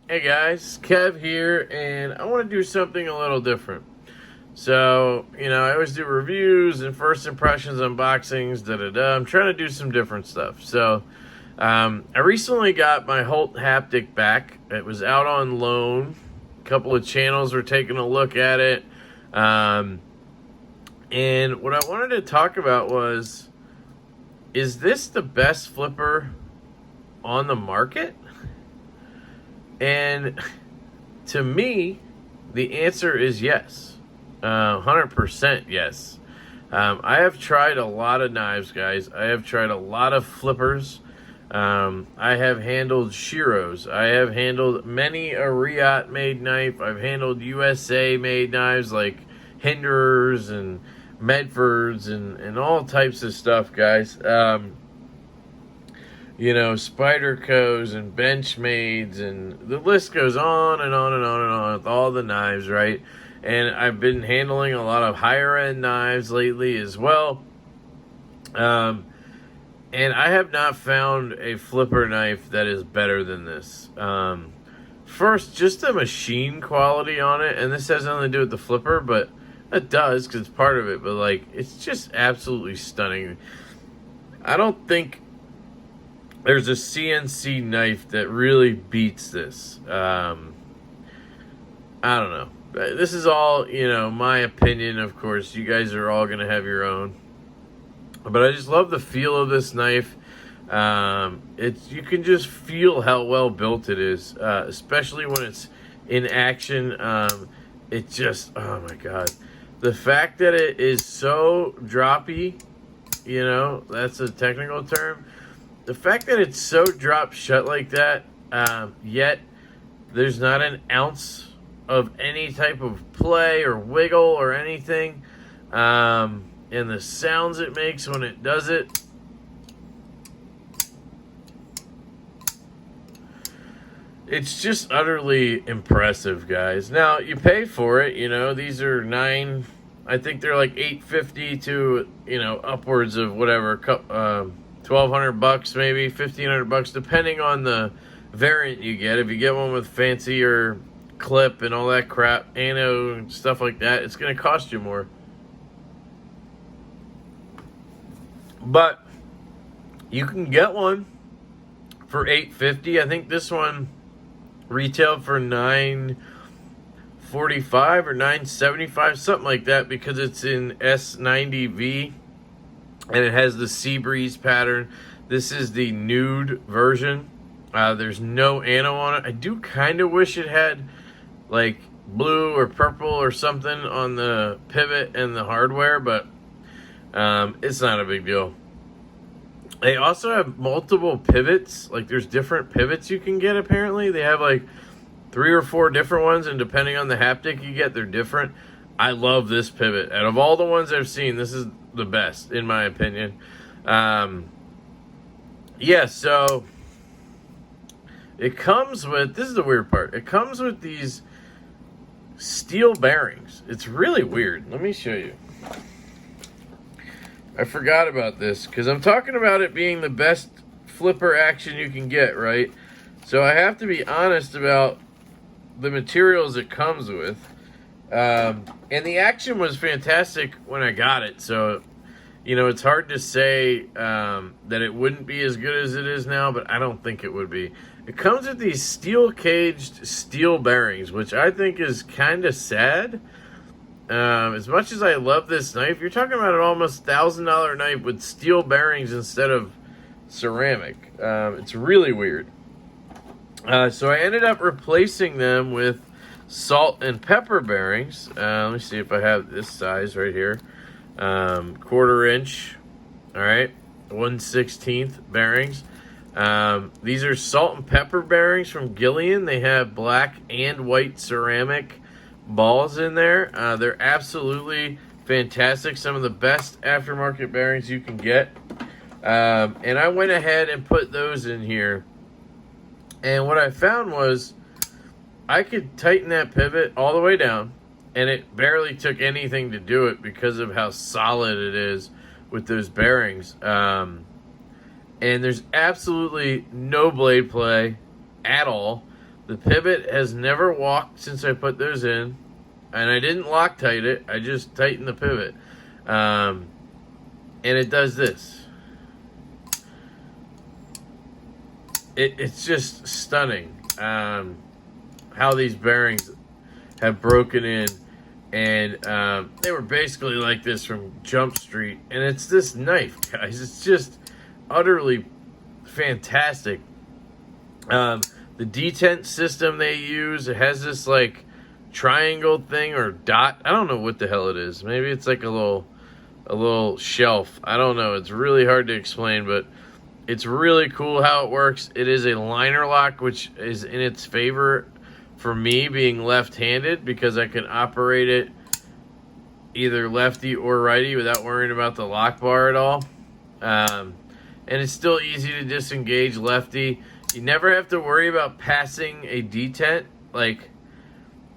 Hey guys, Kev here, and I want to do something a little different. So, I always do reviews and first impressions, unboxings, I'm trying to do some different stuff. So, I recently got my Holt haptic back. It was out on loan. A couple of channels were taking a look at it. And what I wanted to talk about was, is this the best flipper on the market? And to me, the answer is yes. 100% yes. I have tried a lot of knives, guys. I have tried a lot of flippers. I have handled Shiros. I have handled many a Riot-made knife. I've handled USA-made knives like Hinderers and Medfords and all types of stuff, guys. Spydercos and Benchmades, and the list goes on and on and on and on with all the knives, right? And I've been handling a lot of higher end knives lately as well. And I have not found a flipper knife that is better than this. First, just the machine quality on it, and this has nothing to do with the flipper, but it does because it's part of it. But it's just absolutely stunning. I don't think there's a CNC knife that really beats this. I don't know. This is all, my opinion, of course. You guys are all going to have your own. But I just love the feel of this knife. You can just feel how well built it is, especially when it's in action. It just, oh my God. The fact that it is so droppy, that's a technical term. The fact that it's so drop shut like that, yet there's not an ounce of any type of play or wiggle or anything, and the sounds it makes when it does it, it's just utterly impressive, guys. Now, you pay for it, these are I think they're like $850 to, upwards of whatever, $1,200 maybe, $1,500, depending on the variant you get. If you get one with fancier clip and all that crap, anode and stuff like that, it's going to cost you more. But you can get one for $850. I think this one retailed for $945 or $975, something like that, because it's in S90V. And it has the sea breeze pattern. This is the nude version. There's no ano on it. I do kind of wish it had like blue or purple or something on the pivot and the hardware, but it's not a big deal. They also have multiple pivots. Like there's different pivots you can get apparently. They have like 3 or 4 different ones, and depending on the haptic you get, they're different. I love this pivot. Out of all the ones I've seen, this is the best, in my opinion. So it comes with, this is the weird part, it comes with these steel bearings. It's really weird. Let me show you. I forgot about this because I'm talking about it being the best flipper action you can get, right? So I have to be honest about the materials it comes with. And the action was fantastic when I got it, so it's hard to say that it wouldn't be as good as it is now, but I don't think it would be. It comes with these steel caged steel bearings, which I think is kind of sad. As much as I love this knife, you're talking about an almost $1,000 knife with steel bearings instead of ceramic. It's really weird. So I ended up replacing them with salt and pepper bearings. Let me see if I have this size right here. 1/4 inch. All right, 1/16 bearings. These are salt and pepper bearings from Gillian. They have black and white ceramic balls in there. They're absolutely fantastic. Some of the best aftermarket bearings you can get. And I went ahead and put those in here. And what I found was I could tighten that pivot all the way down, and it barely took anything to do it because of how solid it is with those bearings. And there's absolutely no blade play at all. The pivot has never walked since I put those in, and I didn't Loctite it. I just tightened the pivot, and it does this. It's just stunning how these bearings have broken in, and they were basically like this from Jump Street. And it's this knife, guys. It's just utterly fantastic. The detent system they use, it has this like triangle thing or dot. I don't know what the hell it is. Maybe it's like a little shelf. I don't know. It's really hard to explain, but it's really cool how it works. It is a liner lock, which is in its favor for me being left-handed, because I can operate it either lefty or righty without worrying about the lock bar at all. And it's still easy to disengage lefty. You never have to worry about passing a detent. Like,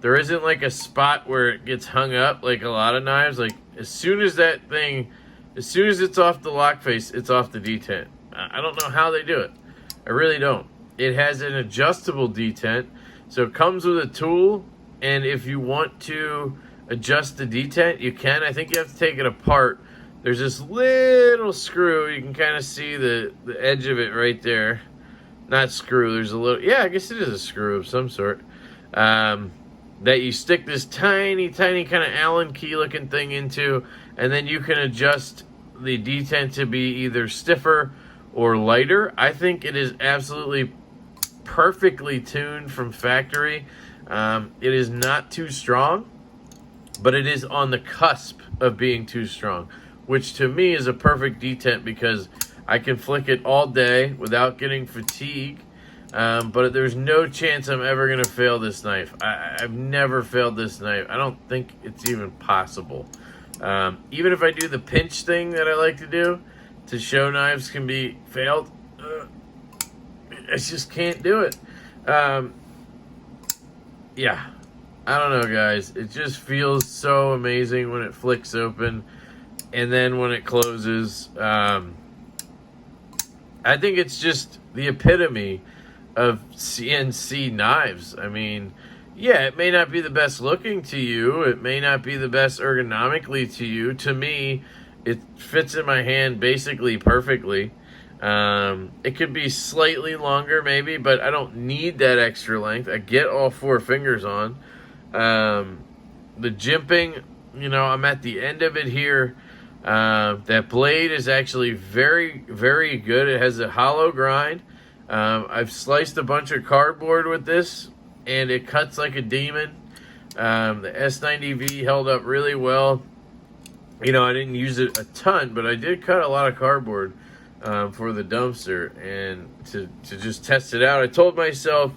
there isn't like a spot where it gets hung up like a lot of knives. Like, as soon as it's off the lock face, it's off the detent. I don't know how they do it. I really don't. It has an adjustable detent, so it comes with a tool, and if you want to adjust the detent, you can. I think you have to take it apart. There's this little screw. You can kind of see the edge of it right there. Not screw. There's a little... Yeah, I guess it is a screw of some sort. That you stick this tiny, tiny kind of Allen key looking thing into, and then you can adjust the detent to be either stiffer or lighter. I think it is absolutely perfectly tuned from factory. It is not too strong, but it is on the cusp of being too strong, which to me is a perfect detent because I can flick it all day without getting fatigue. But there's no chance I'm ever going to fail this knife. I've never failed this knife. I don't think it's even possible. Even if I do the pinch thing that I like to do to show knives can be failed, I just can't do it. Yeah, I don't know, guys. It just feels so amazing when it flicks open, and then when it closes. I think it's just the epitome of CNC knives. I mean, yeah, it may not be the best looking to you. It may not be the best ergonomically to you. To me, it fits in my hand basically perfectly. It could be slightly longer maybe, but I don't need that extra length. I get all four fingers on. The jimping, I'm at the end of it here. That blade is actually very, very good. It has a hollow grind. I've sliced a bunch of cardboard with this, and it cuts like a demon. The S90V held up really well. I didn't use it a ton, but I did cut a lot of cardboard for the dumpster, and to just test it out. I told myself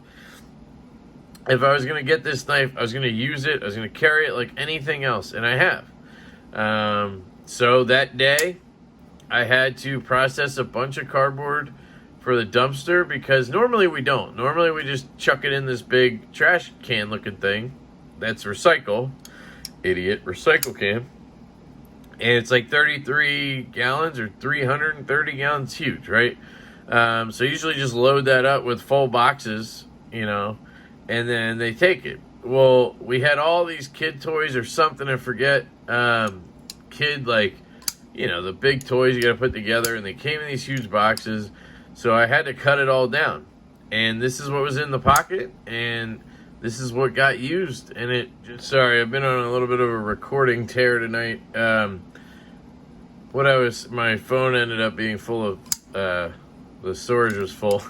if I was going to get this knife, I was going to use it. I was going to carry it like anything else, and I have. So that day, I had to process a bunch of cardboard for the dumpster because normally we don't. Normally we just chuck it in this big trash can looking thing. That's recycle. Idiot. Recycle can. And it's like 33 gallons or 330 gallons. Huge, right? So usually just load that up with full boxes, and then they take it. Well, we had all these kid toys or something, I forget. Kid, like, the big toys you got to put together, and they came in these huge boxes. So I had to cut it all down. And this is what was in the pocket, and this is what got used. And sorry, I've been on a little bit of a recording tear tonight. My phone ended up being full of, the storage was full.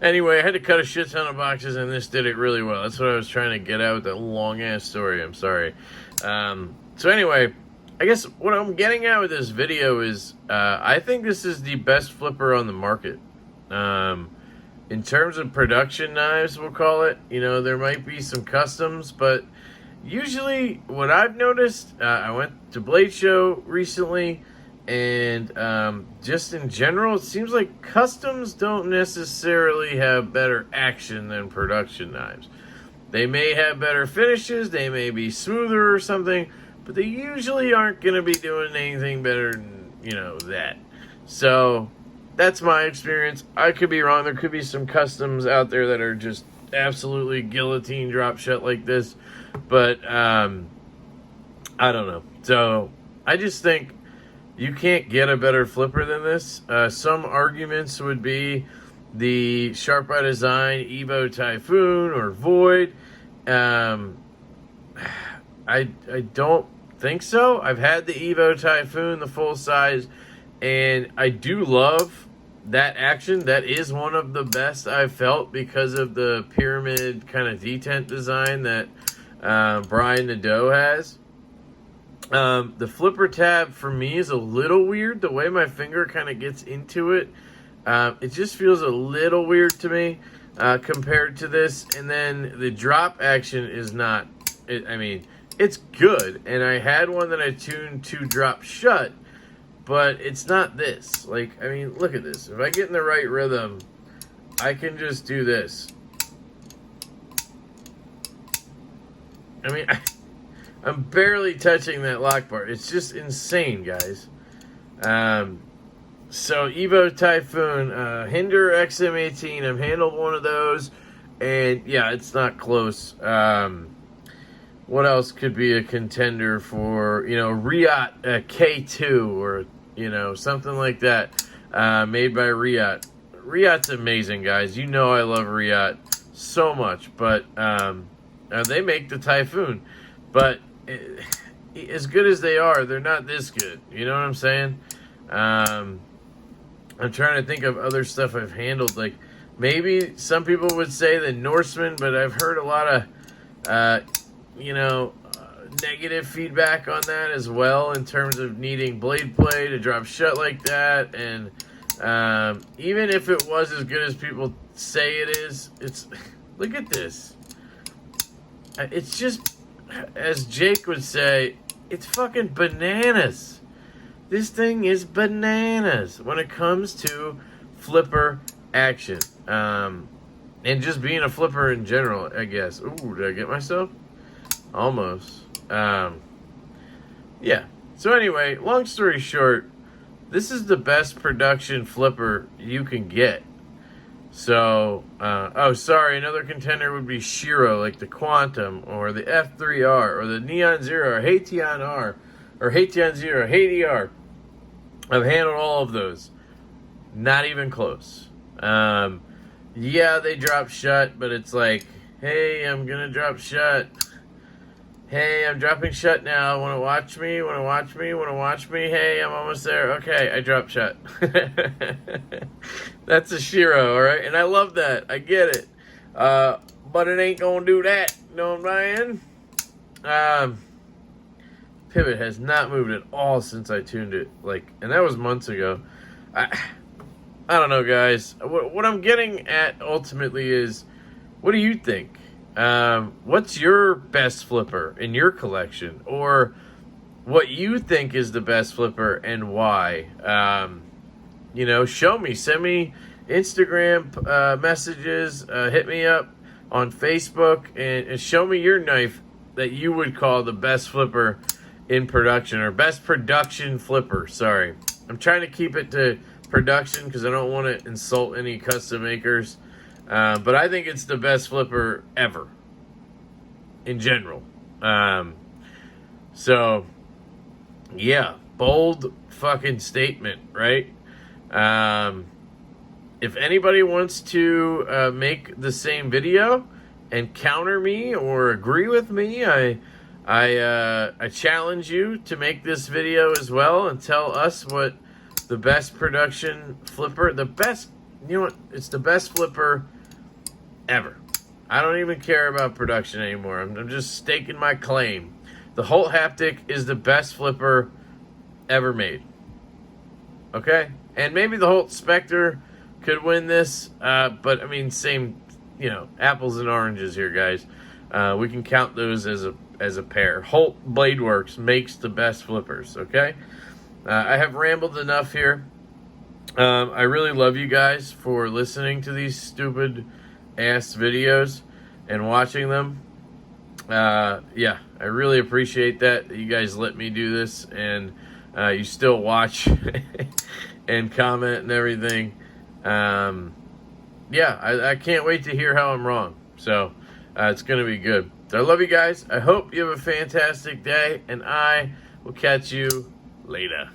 Anyway, I had to cut a shit ton of boxes, and this did it really well. That's what I was trying to get out with that long-ass story. I'm sorry. So anyway, I guess what I'm getting at with this video is I think this is the best flipper on the market. In terms of production knives, we'll call it, there might be some customs, but usually what I've noticed, I went to Blade Show recently, and just in general, it seems like customs don't necessarily have better action than production knives. They may have better finishes, they may be smoother or something, but they usually aren't going to be doing anything better than, that. So that's my experience. I could be wrong. There could be some customs out there that are just absolutely guillotine drop shut like this, but I don't know. So I just think you can't get a better flipper than this. Some arguments would be the Sharp by Design Evo Typhoon or Void. I don't think so. I've had the Evo Typhoon, the full size, and I do love that action. That is one of the best I've felt because of the pyramid kind of detent design that Brian Nadeau has. The flipper tab for me is a little weird. The way my finger kind of gets into it, it just feels a little weird to me compared to this. And then the drop action is not, it's good. And I had one that I tuned to drop shut, but it's not this. Look at this. If I get in the right rhythm, I can just do this. I'm barely touching that lock bar. It's just insane, guys. So Evo Typhoon, Hinder XM18. I've handled one of those, and yeah, it's not close. What else could be a contender for, Riot K2 or, something like that, made by Riot. Riot's amazing, guys. I love Riot so much, but they make the Typhoon. But as good as they are, they're not this good. You know what I'm saying? I'm trying to think of other stuff I've handled. Like, maybe some people would say the Norseman, but I've heard a lot of, negative feedback on that as well in terms of needing blade play to drop shut like that. And even if it was as good as people say it is, look at this. It's just, as Jake would say, it's fucking bananas. This thing is bananas when it comes to flipper action. And just being a flipper in general, I guess. Ooh, did I get myself? Almost. Yeah. So anyway, long story short, this is the best production flipper you can get. So, another contender would be Shiro, like the Quantum, or the F3R, or the Neon Zero, or Hateon R, or Hateon Zero, HDR. I've handled all of those. Not even close. Yeah, they drop shut, but it's like, hey, I'm gonna drop shut. Hey, I'm dropping shut now. Want to watch me? Want to watch me? Want to watch me? Hey, I'm almost there. Okay, I dropped shut. That's a Shiro, all right? And I love that. I get it. But it ain't going to do that. You know what I'm saying? Pivot has not moved at all since I tuned it. And that was months ago. I don't know, guys. What I'm getting at ultimately is, what do you think? What's your best flipper in your collection, or what you think is the best flipper and why? Show me, send me Instagram messages, hit me up on Facebook, and show me your knife that you would call the best flipper in production, or best production flipper. Sorry, I'm trying to keep it to production because I don't want to insult any custom makers. But I think it's the best flipper ever, in general. So, yeah, bold fucking statement, right? If anybody wants to make the same video and counter me or agree with me, I challenge you to make this video as well and tell us what the best production flipper, it's the best flipper ever. I don't even care about production anymore. I'm just staking my claim. The Holt Haptic is the best flipper ever made. Okay? And maybe the Holt Spectre could win this, but same, apples and oranges here, guys. We can count those as a pair. Holt Blade Works makes the best flippers, okay? I have rambled enough here. I really love you guys for listening to these stupid ass videos. and watching them. Yeah, I really appreciate that you guys let me do this, and you still watch and comment and everything. Yeah, I can't wait to hear how I'm wrong. So it's going to be good. So I love you guys. I hope you have a fantastic day, and I will catch you later.